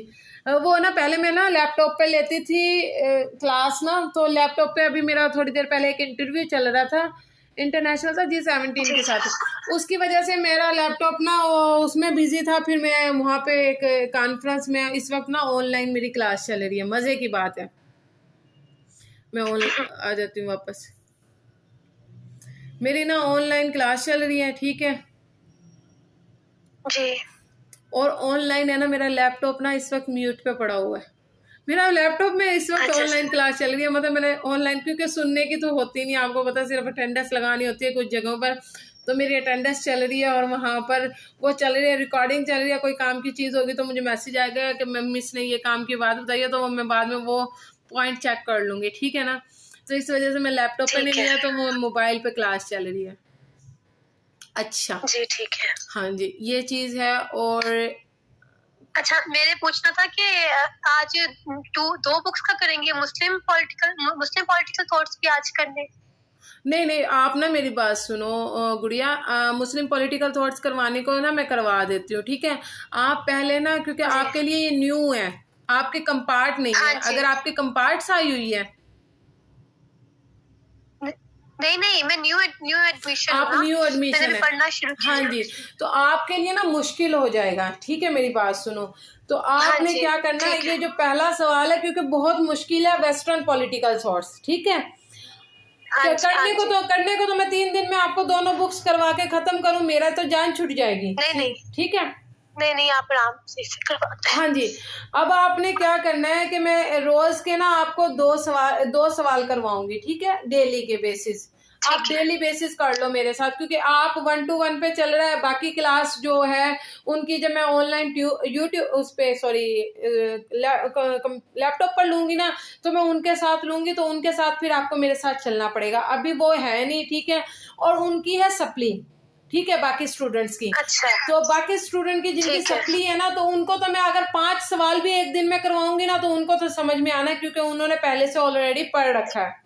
वो ना पहले मैं ना लैपटॉप पे लेती थी क्लास ना, तो लैपटॉप पे अभी मेरा थोड़ी देर पहले एक इंटरव्यू चल रहा था, इंटरनेशनल था G17 जी के साथ। उसकी वजह से मेरा लैपटॉप ना उसमें बिजी था, फिर मैं वहाँ पे एक कॉन्फ्रेंस में, इस वक्त ना ऑनलाइन मेरी क्लास चल रही है, मजे की बात है। मैं आ जाती हूँ वापस। मेरी ना ऑनलाइन क्लास चल रही है, ठीक है, जी। और ऑनलाइन है ना मेरा लैपटॉप ना इस वक्त म्यूट पे पड़ा हुआ है। मेरा लैपटॉप में इस वक्त अच्छा ऑनलाइन क्लास चल रही है, मतलब मैंने ऑनलाइन, क्योंकि सुनने की तो होती नहीं, आपको पता, सिर्फ अटेंडेंस लगानी होती है कुछ जगहों पर। तो मेरी अटेंडेंस चल रही है और वहाँ पर वो चल रही है, रिकॉर्डिंग चल रही है, कोई काम की चीज़ होगी तो मुझे मैसेज आएगा कि मैम मिस ने ये काम की बात बताई है, तो मैं बाद में वो पॉइंट चेक कर लूँगी, ठीक है ना। तो इस वजह से मैं लैपटॉप पे नहीं ठीक है। लिया, तो वो मोबाइल पे क्लास चल रही है। अच्छा, जी ठीक है। हाँ जी, ये चीज़ है। और अच्छा, मैंने पूछना था कि आज दो बुक्स का करेंगे, मुस्लिम पॉलिटिकल थॉट्स भी आज करने? नहीं नहीं, आप ना मेरी बात सुनो गुड़िया, मुस्लिम पॉलिटिकल थॉट्स करवाने को ना मैं करवा देती हूँ, ठीक है। आप पहले ना, क्योंकि जी। आपके लिए ये न्यू है, आपके कंपार्ट नहीं हाँ है। जी। अगर आपके कंपार्ट्स आई हुई है, नहीं नहीं, मैं न्यू एडमिशन हूँ आप ना, न्यू मैंने एडमिशन भी है, पढ़ना शुरू किया हाँ है। जी, तो आपके लिए ना मुश्किल हो जाएगा, ठीक है, मेरी बात सुनो। तो हाँ आपने जी, क्या करना है, ठीक ये है। जो पहला सवाल है, क्योंकि बहुत मुश्किल है, वेस्टर्न पॉलिटिकल थॉट्स, ठीक है। हाँ जी, हाँ जी। करने को तो मैं 3 दिन में आपको दोनों बुक्स करवा के खत्म करूं, मेरा तो जान छूट जाएगी, नहीं नहीं, ठीक है। नहीं नहीं, आप आराम से इसे करवाते हैं। हाँ जी, अब आपने क्या करना है कि मैं रोज के ना आपको दो सवाल करवाऊंगी, ठीक है, डेली के बेसिस। आप ठीक है। डेली बेसिस कर लो मेरे साथ, क्योंकि आप 1 to 1 पे चल रहा है, बाकी क्लास जो है उनकी जब मैं ऑनलाइन यूट्यूब उस पे, सॉरी, लैपटॉप पर लूंगी ना, तो मैं उनके साथ लूंगी, तो उनके साथ फिर आपको मेरे साथ चलना पड़ेगा, अभी वो है नहीं, ठीक है। और उनकी है सप्ली, ठीक है, बाकी स्टूडेंट्स की। अच्छा, तो बाकी स्टूडेंट की जिनकी ठीक है। सप्ली है ना, तो उनको तो मैं अगर 5 सवाल भी एक दिन में करवाऊंगी ना, तो उनको तो समझ में आना है, क्योंकि उन्होंने पहले से ऑलरेडी पढ़ रखा है।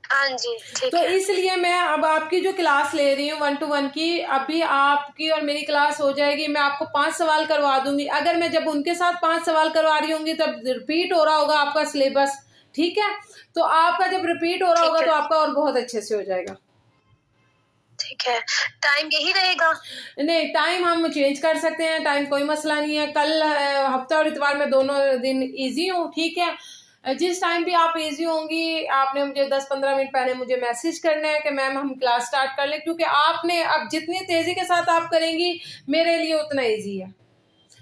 हाँ जी, ठीक तो है। इसलिए मैं अब आपकी जो क्लास ले रही हूँ 1 to 1 की, अभी आपकी और मेरी क्लास हो जाएगी, मैं आपको 5 सवाल करवा दूंगी। अगर मैं जब उनके साथ 5 सवाल करवा रही होंगी, तब रिपीट हो रहा होगा आपका सिलेबस, ठीक है। तो आपका जब रिपीट हो रहा ठीक होगा, है। तो आपका और बहुत अच्छे से हो जाएगा। ठीक है, टाइम यही रहेगा? नहीं, टाइम हम चेंज कर सकते हैं, टाइम कोई मसला नहीं है। कल हफ्ता और इतवार में दोनों दिन इजी हूँ, ठीक है। जिस टाइम भी आप इजी होंगी, आपने मुझे 10-15 मिनट पहले मुझे मैसेज करना है कि मैम हम क्लास स्टार्ट कर लें, क्योंकि आपने अब जितनी तेजी के साथ आप करेंगी, मेरे लिए उतना इजी है,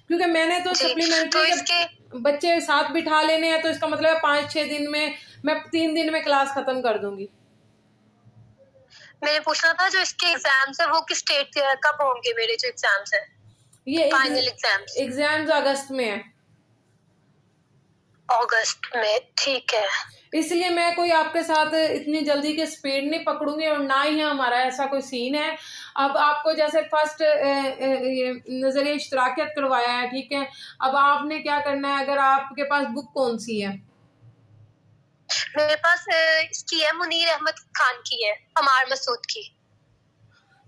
क्योंकि मैंने तो जी, सप्लीमेंट्री तो के इसके बच्चे साथ बिठा लेने हैं, तो इसका मतलब है 5-6 दिन में, मैं 3 दिन में क्लास खत्म कर दूंगी। मैंने पूछना था, जो इसके एग्जाम्स है वो किस डेट कब होंगे? मेरे जो एग्जाम्स है, ये फाइनल एग्जाम्स एग्जाम्स अगस्त में है, अगस्त में, ठीक है। इसलिए मैं कोई आपके साथ इतनी जल्दी के स्पीड नहीं पकड़ूंगी, और ना ही हमारा ऐसा कोई सीन है। अब आपको जैसे फर्स्ट नजरिया इश्तराकियत करवाया है, ठीक है। अब आपने क्या करना है, अगर आपके पास बुक कौन सी है? मेरे पास इसकी है, मुनीर अहमद खान की है, अमार मसूद की।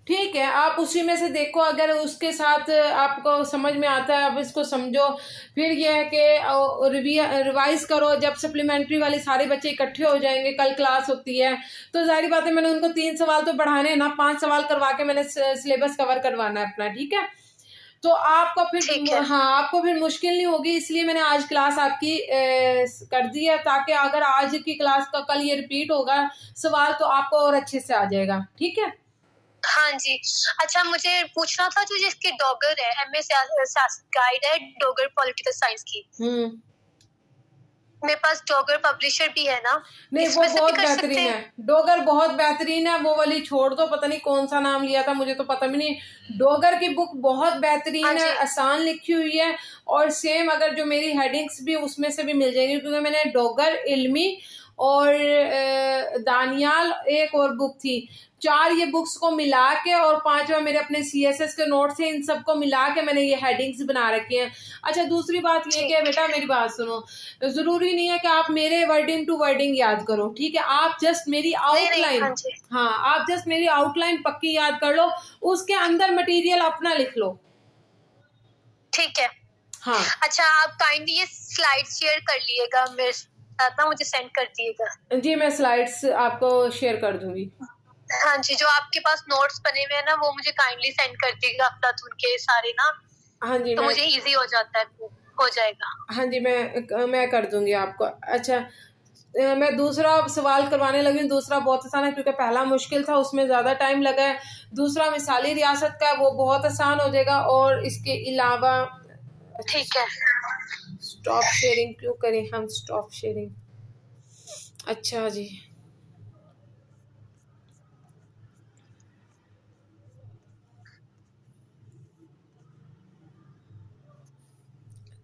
ठीक है, आप उसी में से देखो, अगर उसके साथ आपको समझ में आता है, अब इसको समझो। फिर यह है कि रिवाइज करो, जब सप्लीमेंट्री वाले सारे बच्चे इकट्ठे हो जाएंगे, कल क्लास होती है, तो जाहिर बात है मैंने उनको 3 सवाल तो बढ़ाने हैं ना, 5 सवाल करवा के मैंने सिलेबस कवर करवाना है अपना, ठीक है। तो आपको ठीक फिर, है। हाँ, आपको फिर मुश्किल नहीं होगी, इसलिए मैंने आज क्लास आपकी कर दी है, ताकि अगर आज की क्लास का कल ये रिपीट होगा सवाल, तो आपको और अच्छे से आ जाएगा, ठीक है। हाँ जी। अच्छा, मुझे पूछना था, जो जिसकी डॉगर है, एमए सियासत गाइड है, डॉगर पॉलिटिकल साइंस की, मेरे पास डॉगर पब्लिशर भी है ना, नहीं, वो इसमें से भी बहुत कर सकते बेहतरीन है, हैं? डोगर बहुत बेहतरीन है, वो वाली छोड़ दो, पता नहीं कौन सा नाम लिया था, मुझे तो पता भी नहीं। डोगर की बुक बहुत हाँ बेहतरीन है, जी। आसान लिखी हुई है, और सेम अगर जो मेरी हेडिंग्स भी उसमें से भी मिल जाएंगी, क्योंकि मैंने डोगर, इल्मी और दानियाल एक और बुक थी। 4 ये बुक्स को मिला के और 5वां मेरे अपने CSS के नोट्स हैं, इन सबको मिला के मैंने ये हेडिंग्स बना रखी हैं। अच्छा, दूसरी बात ये कि बेटा मेरी बात सुनो, ज़रूरी नहीं है कि आप मेरे वर्डिंग टू वर्डिंग याद करो, ठीक है? आप जस्ट मेरी आउटलाइन, हाँ, आप जस्ट मेरी आउटलाइन पक्की याद कर लो, उसके अंदर मटेरियल अपना लिख लो, ठीक है? हाँ। अच्छा, आप काइंडली ये स्लाइड शेयर कर लिएगा मेरे साथ ना, मुझे सेंड कर दिएगा। जी, मैं स्लाइड्स आपको शेयर कर दूंगी। हाँ जी, जो आपके पास नोट्स बने हुए हैं ना, वो मुझे काइंडली सेंड कर दीजिएगा अफलातून के सारे ना। हाँ जी, तो मुझे इजी हो जाता है, हो जाएगा। हाँ जी, मैं कर दूंगी आपको। अच्छा, मैं दूसरा सवाल करवाने लगी हूँ। दूसरा बहुत आसान है क्योंकि पहला मुश्किल था, उसमें ज़्यादा टाइम लगा है। दूसरा मिसाली रियासत का, वो बहुत आसान हो जाएगा। और इसके अलावा ठीक है, स्टॉप शेयरिंग क्यों करें हम? स्टॉप शेयरिंग, अच्छा जी,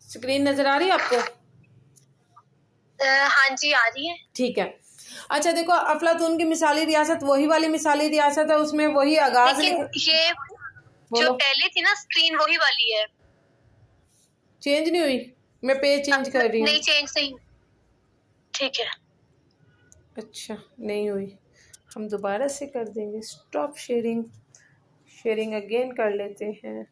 स्क्रीन नजर आ रही है आपको? हाँ जी, आ रही है। ठीक है। अच्छा देखो, अफलातून की मिसाली रियासत वही वाली मिसाली रियासत है, उसमें वही आगाज, लेकिन ये जो पहले थी ना स्क्रीन, वही वाली है, चेंज नहीं हुई। मैं पेज चेंज कर रही हूँ। नहीं, चेंज नहीं। ठीक है, अच्छा, नहीं हुई, हम दोबारा से कर देंगे। स्टॉप शेयरिंग, शेयरिंग अगेन कर लेते हैं।